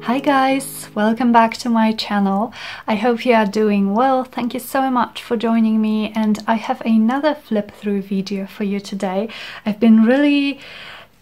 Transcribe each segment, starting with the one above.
Hi guys, welcome back to my channel. I hope you are doing well. Thank you so much for joining me, and I have another flip through video for you today. I've been really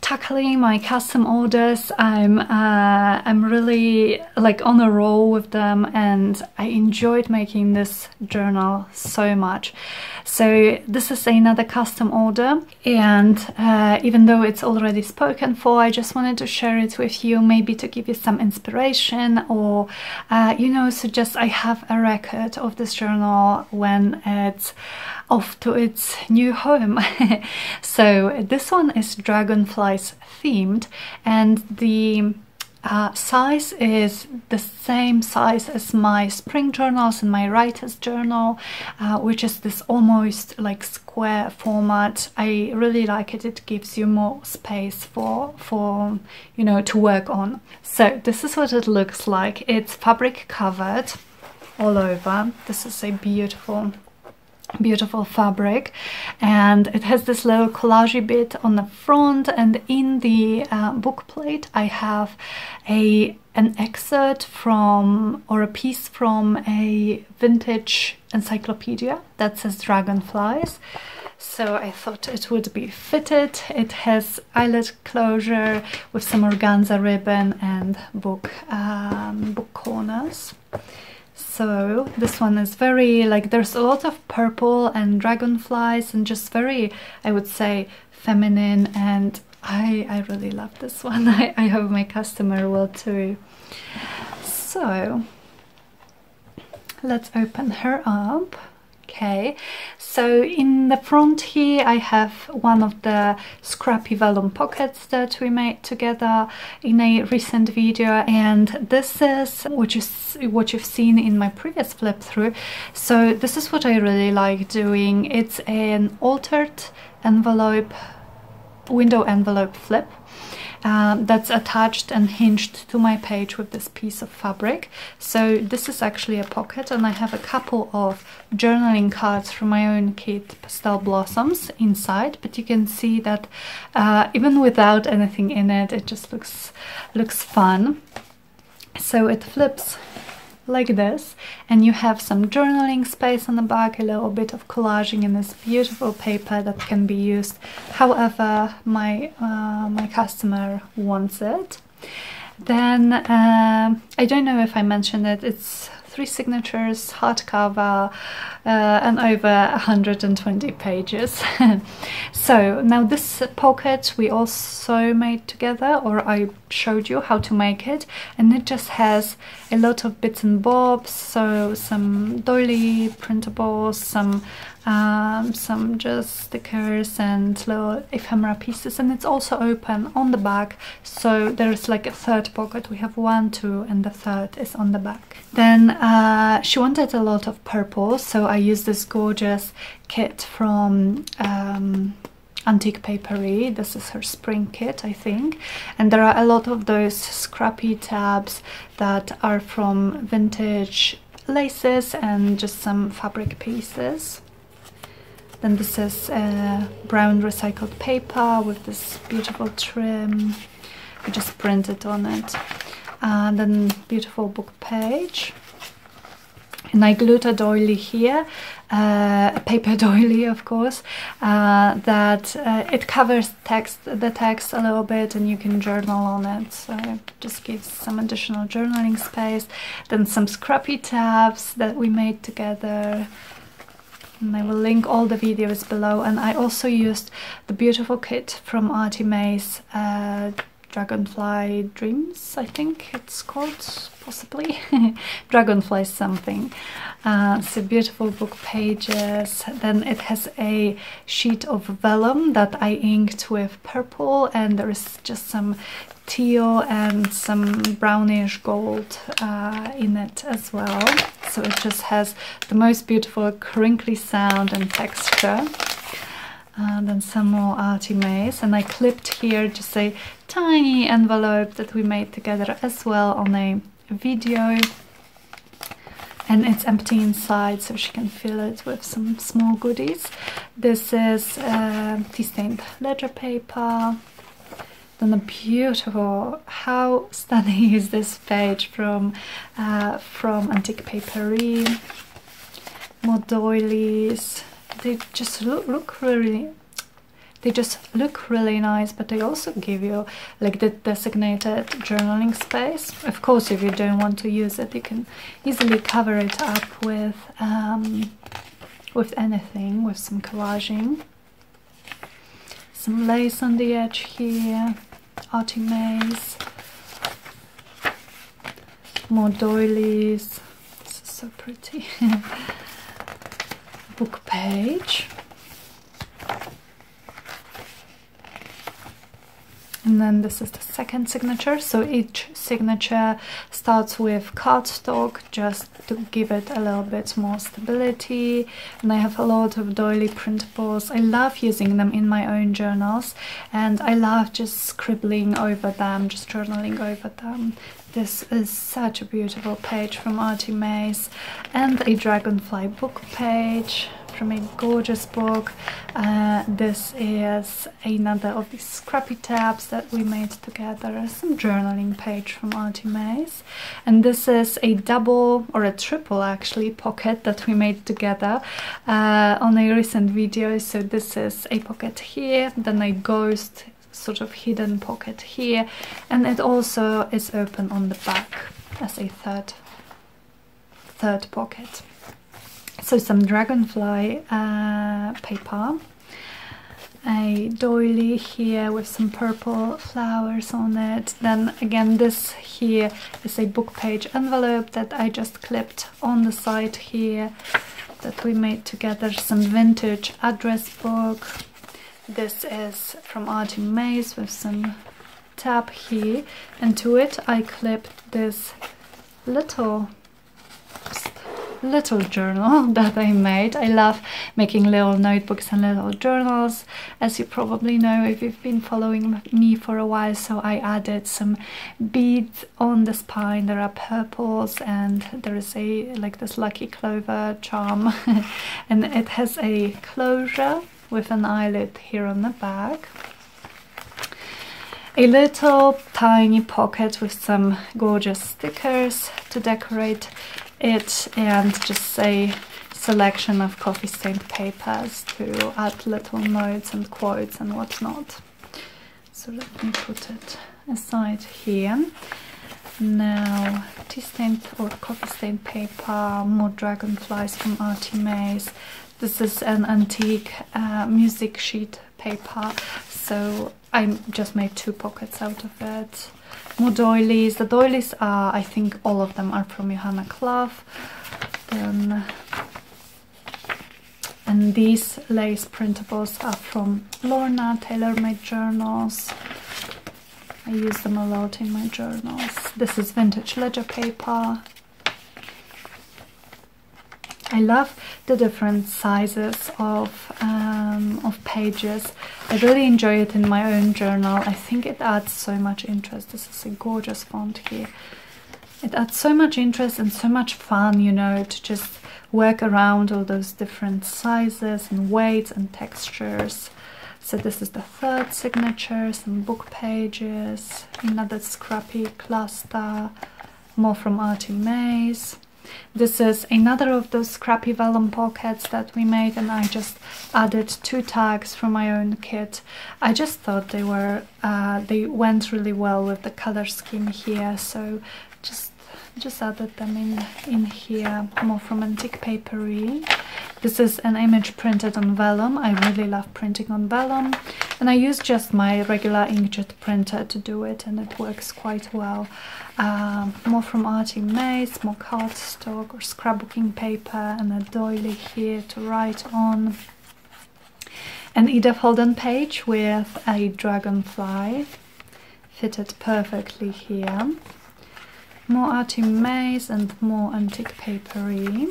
tackling my custom orders. I'm really like on a roll with them, and I enjoyed making this journal so much. So this is another custom order, and even though it's already spoken for, I just wanted to share it with you, maybe to give you some inspiration, or you know, so just I have a record of this journal when it's off to its new home. So this one is Dragonflies themed, and the size is the same size as my spring journals and my writer's journal, which is this almost like square format. I really like it. It gives you more space for you know, to work on. So this is what it looks like. It's fabric covered all over. This is a beautiful fabric, and it has this little collagey bit on the front, and in the book plate I have an excerpt from, or a piece from, a vintage encyclopedia that says Dragonflies. So I thought it would be fitted. It has eyelet closure with some organza ribbon and book corners. So this one is very, like, there's a lot of purple and dragonflies and just very, I would say, feminine, and I really love this one. I hope my customer will too. So let's open her up. Okay, so in the front here I have one of the scrappy vellum pockets that we made together in a recent video, and this is what you've seen in my previous flip through. So this is what I really like doing. It's an altered envelope, window envelope flip that's attached and hinged to my page with this piece of fabric. So this is actually a pocket, and I have a couple of journaling cards from my own kit, Pastel Blossoms, inside, but you can see that even without anything in it, it just looks fun. So it flips like this, and you have some journaling space on the back, a little bit of collaging in this beautiful paper that can be used however my customer wants it. Then I don't know if I mentioned it, it's 3 signatures, hardcover, and over 120 pages. So now this pocket we also made together, or I showed you how to make it, and it just has a lot of bits and bobs, so some doily printables, some just stickers and little ephemera pieces, and it's also open on the back, so there's like a third pocket. We have 1, 2, and the third is on the back. Then she wanted a lot of purple, so I used this gorgeous kit from Antique Papery. This is her spring kit, I think, and there are a lot of those scrappy tabs that are from vintage laces and just some fabric pieces. Then this is brown recycled paper with this beautiful trim. I just printed on it. And then beautiful book page. And I glued a doily here, a paper doily, of course, that it covers the text a little bit, and you can journal on it, so it just gives some additional journaling space. Then some scrappy tabs that we made together, and I will link all the videos below. And I also used the beautiful kit from Martyna's Dragonfly Dreams, I think it's called, possibly. Dragonflies something. So beautiful book pages. Then it has a sheet of vellum that I inked with purple, and there is just some teal and some brownish gold in it as well. So it just has the most beautiful crinkly sound and texture. And then some more Handmade, and I clipped here just a tiny envelope that we made together as well on a video, and it's empty inside, so she can fill it with some small goodies. This is tea stained ledger paper, Then a beautiful, how stunning is this page from Antique Papery. More doilies. They just look really, they just look really nice, but they also give you like the designated journaling space. Of course, if you don't want to use it, you can easily cover it up with anything, with some collaging. Some lace on the edge here, arty maze, more doilies. This is so pretty. Book page. And then this is the second signature. So each signature starts with cardstock just to give it a little bit more stability. And I have a lot of doily printables. I love using them in my own journals, and I love just scribbling over them, just journaling over them. This is such a beautiful page from Arty Maze, and a Dragonfly book page from a gorgeous book. This is another of these scrappy tabs that we made together, some journaling page from Arty Maze, and this is a double, or a triple actually, pocket that we made together on a recent video. So this is a pocket here, then a ghost sort of hidden pocket here, and it also is open on the back as a third pocket. So some Dragonfly paper, a doily here with some purple flowers on it. Then again, this here is a book page envelope that I just clipped on the side here that we made together. Some vintage address book. This is from Arty Maze with some tab here, and to it I clipped this little journal that I made. I love making little notebooks and little journals, as you probably know if you've been following me for a while. So I added some beads on the spine. There are purples, and there is a like this lucky clover charm and it has a closure with an eyelet here on the back. A little tiny pocket with some gorgeous stickers to decorate it, and just a selection of coffee stained papers to add little notes and quotes and whatnot. So let me put it aside here. Now, tea stained or coffee stained paper, more Dragonflies from Arty Maze. This is an antique music sheet paper, so I just made 2 pockets out of it. More doilies. The doilies are, I think all of them are from MacLeod. Then, and these lace printables are from Lorna tailor-made journals. I use them a lot in my journals. This is vintage ledger paper. I love the different sizes of pages. I really enjoy it in my own journal. I think it adds so much interest. This is a gorgeous font here. It adds so much interest and so much fun, you know, to just work around all those different sizes and weights and textures. So this is the third signature, some book pages, another scrappy cluster, more from Arty Maze. This is another of those scrappy vellum pockets that we made, and I just added 2 tags from my own kit. I just thought they went really well with the color scheme here, so just added them in here. More from Antique Papery. This is an image printed on vellum. I really love printing on vellum, and I use just my regular inkjet printer to do it, and it works quite well. More from Arty Maze, more cardstock or scrapbooking paper, and a doily here to write on. An Edith Holden page with a dragonfly fitted perfectly here. More Arty Maze and more Antique Papery.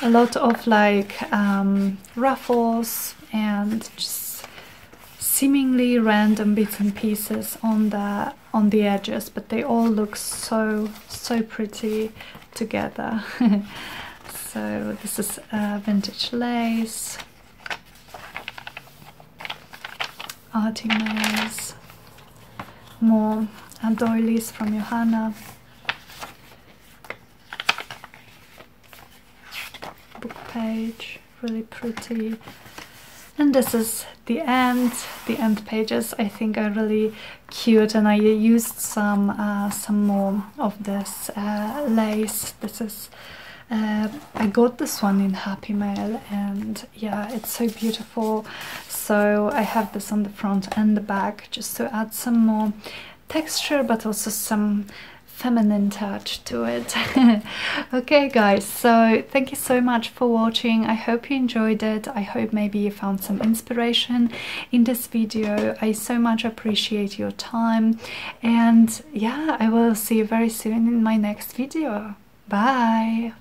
A lot of like ruffles and just seemingly random bits and pieces on the edges, but they all look so pretty together. So this is vintage lace. arty mails, more doilies from Johanna, book page, really pretty. And this is the end pages. I think are really cute, and I used some more of this lace. This is I got this one in Happy Mail, and yeah, it's so beautiful. So I have this on the front and the back just to add some more texture, but also some feminine touch to it. Okay guys, so thank you so much for watching. I hope you enjoyed it. I hope maybe you found some inspiration in this video. I so much appreciate your time, and yeah, I will see you very soon in my next video. Bye.